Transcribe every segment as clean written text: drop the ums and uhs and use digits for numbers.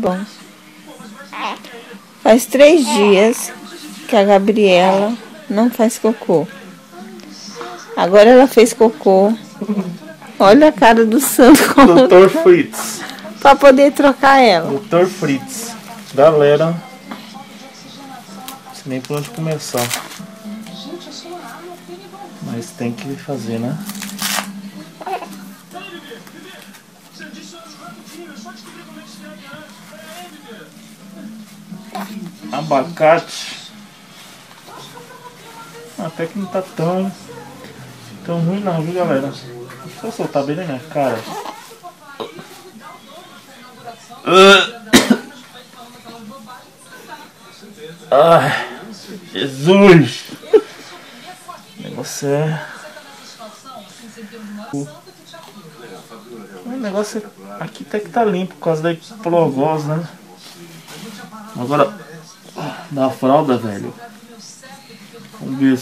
bom. Faz 3 dias que a Gabriela não faz cocô. Agora ela fez cocô. Olha a cara do santo. Dr. Fritz. Pra poder trocar ela. Dr. Fritz. Galera. Não sei nem por onde começar. Mas tem que fazer, né? Abacate. Até que não tá tão ruim não, viu, galera? Deixa eu soltar bem na minha cara. Ai, Jesus! O negócio é... O negócio é... Aqui até que tá limpo por causa da hipoglose, né? Agora, da fralda, velho. Vamos ver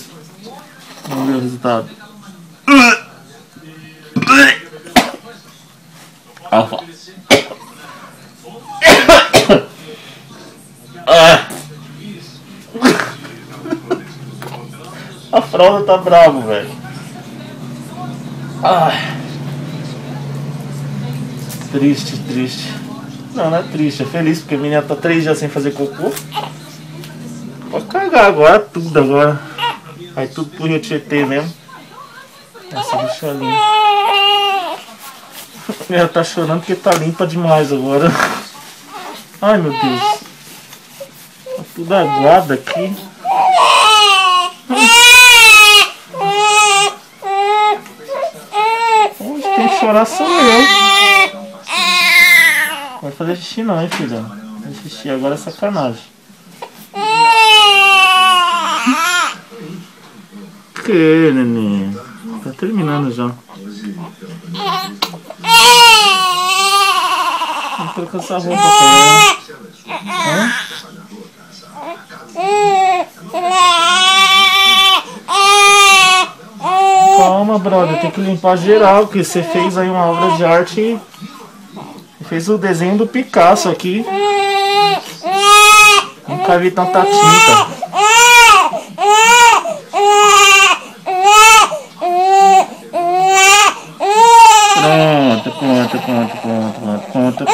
o resultado. A fralda tá bravo, velho. Triste. Não é triste, é feliz porque a menina tá 3 dias sem fazer cocô. Pode cagar agora, tudo agora. Vai tudo pro Rio Tietê mesmo. Essa bichalinha. Ela tá chorando porque tá limpa demais agora. Ai, meu Deus. Tá tudo aguado aqui. Onde tem que chorar sou eu. Não vai fazer xixi não, hein, filha? Fazer xixi agora é sacanagem. Que, neném? Tá terminando já. Vou trocar essa roupa pra ela. Calma, brother, tem que limpar geral, porque você fez aí uma obra de arte e fez o desenho do Picasso aqui. Nunca vi tanta tinta. Pronto.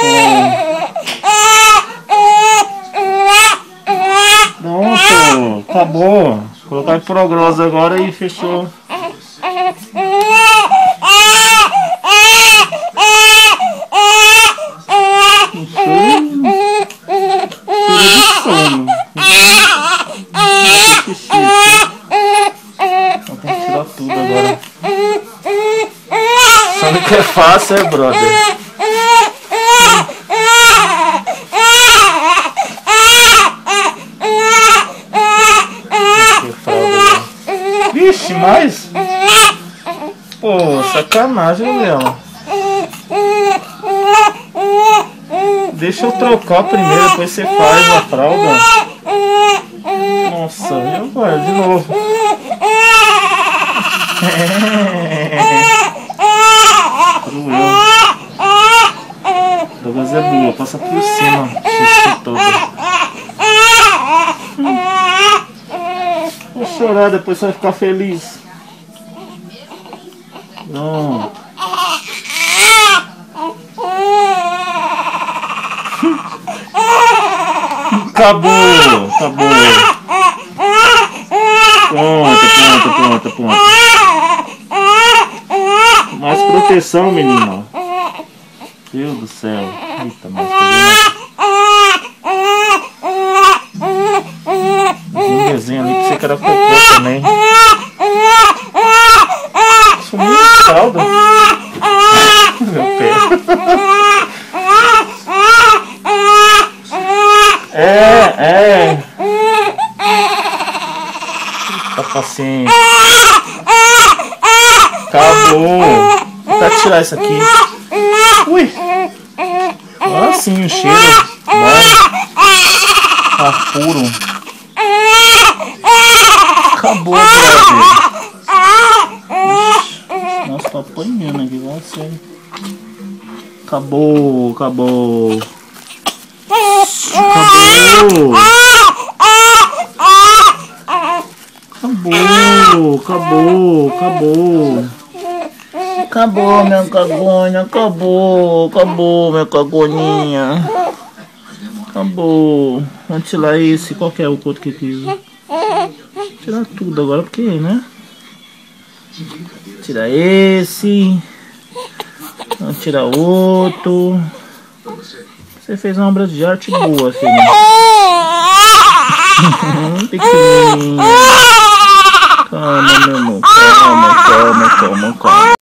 Pronto, acabou. Vou colocar em Progrosa agora e fechou. Tem que tirar tudo agora. Sabe o que é fácil, é, brother? Vixe, mais? Pô, sacanagem, Gabriela. Deixa eu trocar primeiro, depois você faz a fralda. Nossa, viu? Vai, de novo. Douglas é boa, passa por cima. Xixi todo. Vou chorar, depois você vai ficar feliz. Não. Acabou. Pronto. Mais proteção, menina. Deus do céu. Eita, mas um desenho ali que você quer cocô também. Sumiu de fralda. Meu pé. Tá paciente. Acabou. Vou tentar tirar isso aqui. Ui. Agora sim o cheiro. Tá puro. Acabou, brother. Nossa, tô apanhando aqui, vai ser. Acabou. Acabou. Acabou. Acabou, minha cagona. Acabou, minha cagoninha. Acabou. Vamos tirar esse. Qual que é o outro que quis? Tirar tudo agora, porque, né? Tirar esse. Vamos tirar outro. Você fez uma obra de arte boa, filho. Pequenininha. Calma, meu amor. Calma.